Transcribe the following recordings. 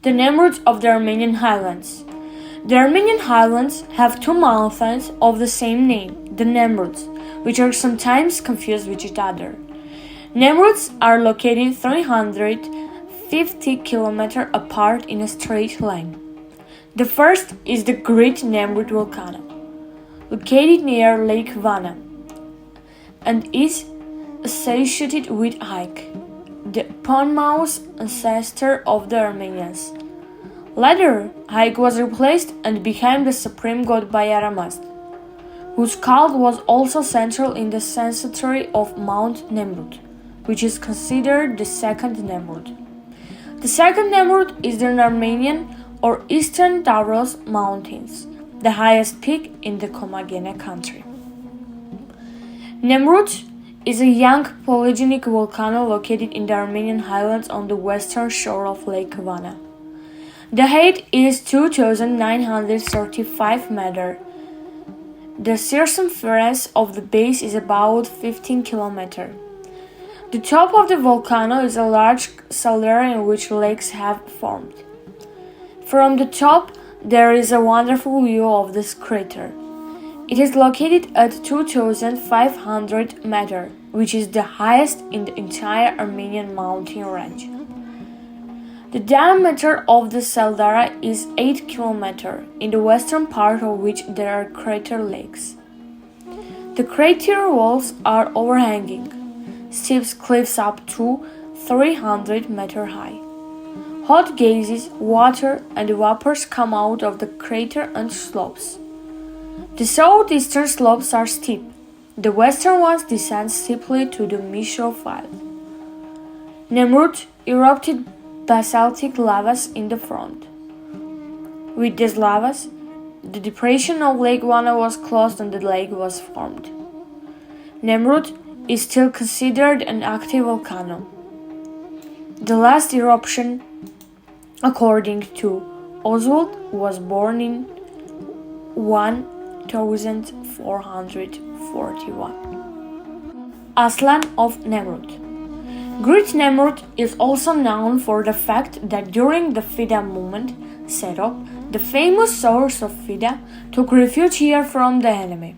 The Nemruts of the Armenian Highlands. The Armenian Highlands have two mountains of the same name, the Nemruts, which are sometimes confused with each other. Nemruts are located 350 km apart in a straight line. The first is the Great Nemrut volcano, located near Lake Vana, and is associated with Ike, the eponymous ancestor of the Armenians. Later, Ike was replaced and became the supreme god by Aramazd, whose cult was also central in the sanctuary of Mount Nemrut, which is considered the second Nemrut. The second Nemrut is the Armenian or Eastern Taurus Mountains, the highest peak in the Commagene country. Nemrut is a young polygenic volcano located in the Armenian highlands on the western shore of Lake Vana. The height is 2,935 meters. The circumference of the base is about 15 kilometers. The top of the volcano is a large caldera in which lakes have formed. From the top, there is a wonderful view of this crater. It is located at 2,500 meters, which is the highest in the entire Armenian mountain range. The diameter of the caldera is 8 kilometers, in the western part of which there are crater lakes. The crater walls are overhanging, steep cliffs up to 300 meters high. Hot gases, water, and vapors come out of the crater and slopes. The southeastern slopes are steep. The western ones descend steeply to the Misho File. Nemrut erupted basaltic lavas in the front. With these lavas, the depression of Lake Vana was closed and the lake was formed. Nemrut is still considered an active volcano. The last eruption, according to Oswald, was born in 1441. Aslan of Nemrut. Great Nemrut is also known for the fact that during the Fida movement, Serob, the famous source of Fida, took refuge here from the enemy.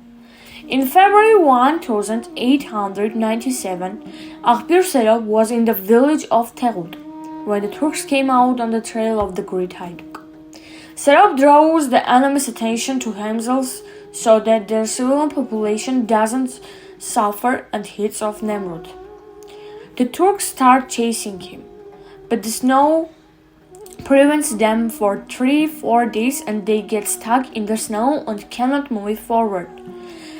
In February 1897, Akbir Serob was in the village of Terud when the Turks came out on the trail of the Great Hayduk. Serob draws the enemy's attention to themselves so that the civilian population doesn't suffer at hits of Nemrut. The Turks start chasing him, but the snow prevents them for 3-4 days and they get stuck in the snow and cannot move forward.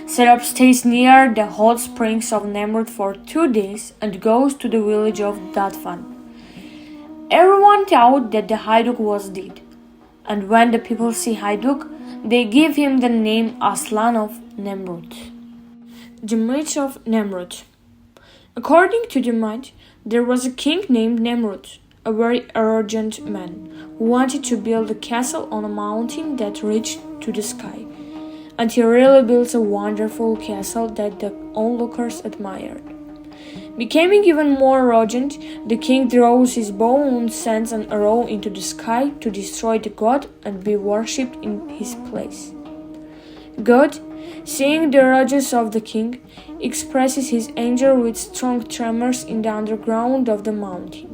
Serob stays near the hot springs of Nemrut for 2 days and goes to the village of Datvan. Everyone thought that the Hayduk was dead, and when the people see Hayduk, they give him the name Aslan of Nemrut. The myth of Nemrut. According to the myth, there was a king named Nemrut, a very arrogant man, who wanted to build a castle on a mountain that reached to the sky. And he really built a wonderful castle that the onlookers admired. Becoming even more arrogant, the king draws his bow and sends an arrow into the sky to destroy the god and be worshipped in his place. God, seeing the arrogance of the king, expresses his anger with strong tremors in the underground of the mountain.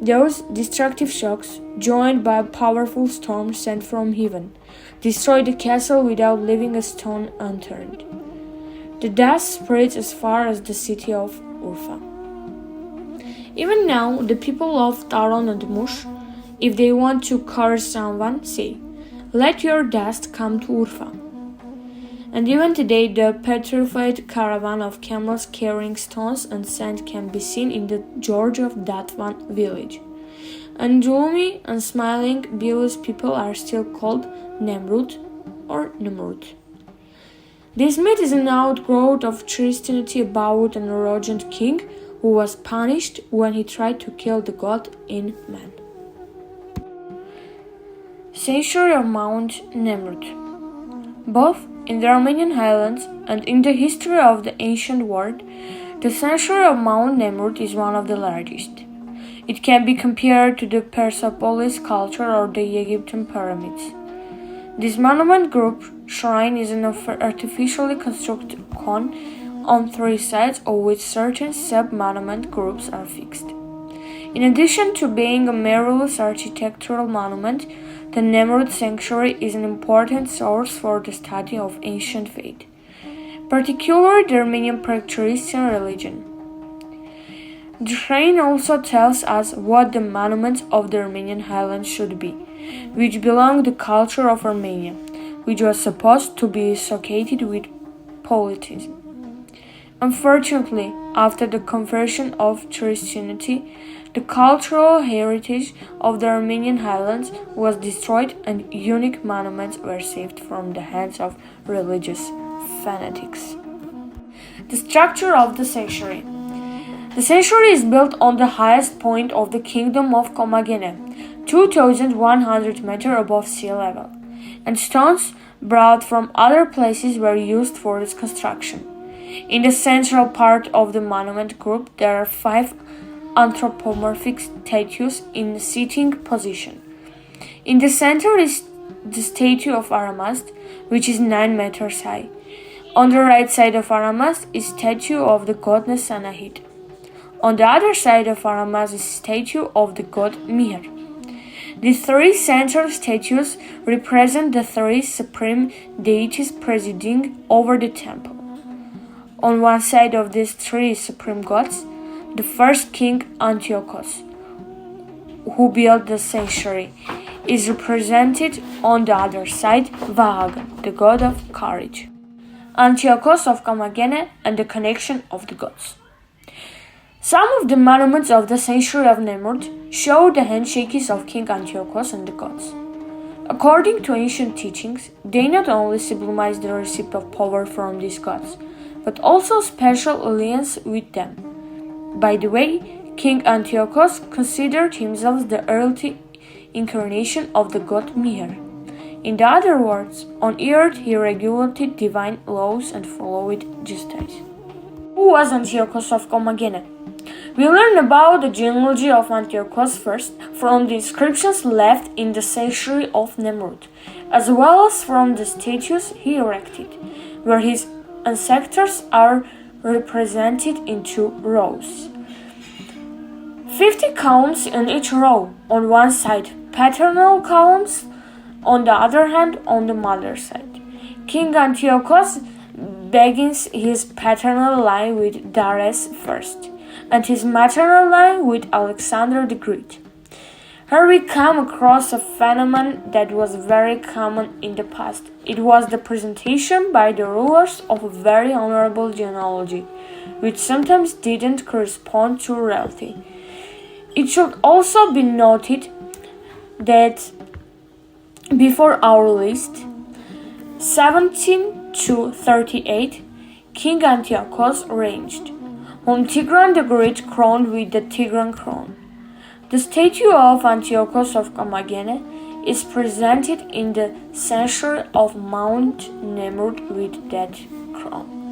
Those destructive shocks, joined by a powerful storm sent from heaven, destroy the castle without leaving a stone unturned. The dust spreads as far as the city of Urfa. Even now, the people of Taron and Mush, if they want to curse someone, say, "Let your dust come to Urfa." And even today, the petrified caravan of camels carrying stones and sand can be seen in the gorge of Datvan village. And gloomy and smiling, bilious people are still called Nemrut or Nemrut. This myth is an outgrowth of Christianity about an arrogant king who was punished when he tried to kill the god in man. Sanctuary of Mount Nemrut. Both in the Armenian highlands and in the history of the ancient world, the sanctuary of Mount Nemrut is one of the largest. It can be compared to the Persepolis culture or the Egyptian pyramids. This monument group shrine is an artificially constructed cone on three sides of which certain sub-monument groups are fixed. In addition to being a marvelous architectural monument, the Nemrut sanctuary is an important source for the study of ancient faith, particularly the Armenian pre-Christian religion. The shrine also tells us what the monuments of the Armenian highlands should be, which belong to the culture of Armenia, which was supposed to be associated with polytheism. Unfortunately, after the conversion of Christianity, the cultural heritage of the Armenian highlands was destroyed and unique monuments were saved from the hands of religious fanatics. The structure of the sanctuary. The sanctuary is built on the highest point of the kingdom of Commagene, 2,100 meters above sea level, and stones brought from other places were used for its construction. In the central part of the monument group, there are 5 anthropomorphic statues in sitting position. In the center is the statue of Aramast, which is 9 meters high. On the right side of Aramast is statue of the goddess Anahit. On the other side of Aramast is statue of the god Mihr. The 3 central statues represent the 3 supreme deities presiding over the temple. On one side of these 3 supreme gods, the first king Antiochus, who built the sanctuary, is represented. On the other side, Vahagan, the god of courage, Antiochus of Commagene, and the connection of the gods. Some of the monuments of the sanctuary of Nemrut show the handshakes of King Antiochus and the gods. According to ancient teachings, they not only symbolize the receipt of power from these gods, but also special alliance with them. By the way, King Antiochus considered himself the earthly incarnation of the god Mihr. In other words, on earth he regulated divine laws and followed justice. Who was Antiochus of Commagene? We learn about the genealogy of Antiochus first from the inscriptions left in the sanctuary of Nemrut, as well as from the statues he erected, where his ancestors are represented in 2 rows. 50 columns in each row, on one side paternal columns, on the other hand on the mother side. King Antiochus begins his paternal line with Darius first, and his maternal line with Alexander the Great. Here we come across a phenomenon that was very common in the past. It was the presentation by the rulers of a very honorable genealogy, which sometimes didn't correspond to reality. It should also be noted that before our list, 17 to 38, King Antiochus reigned, whom Tigran the Great crowned with the Tigran crown. The statue of Antiochus of Commagene is presented in the sanctuary of Mount Nemrut with that crown.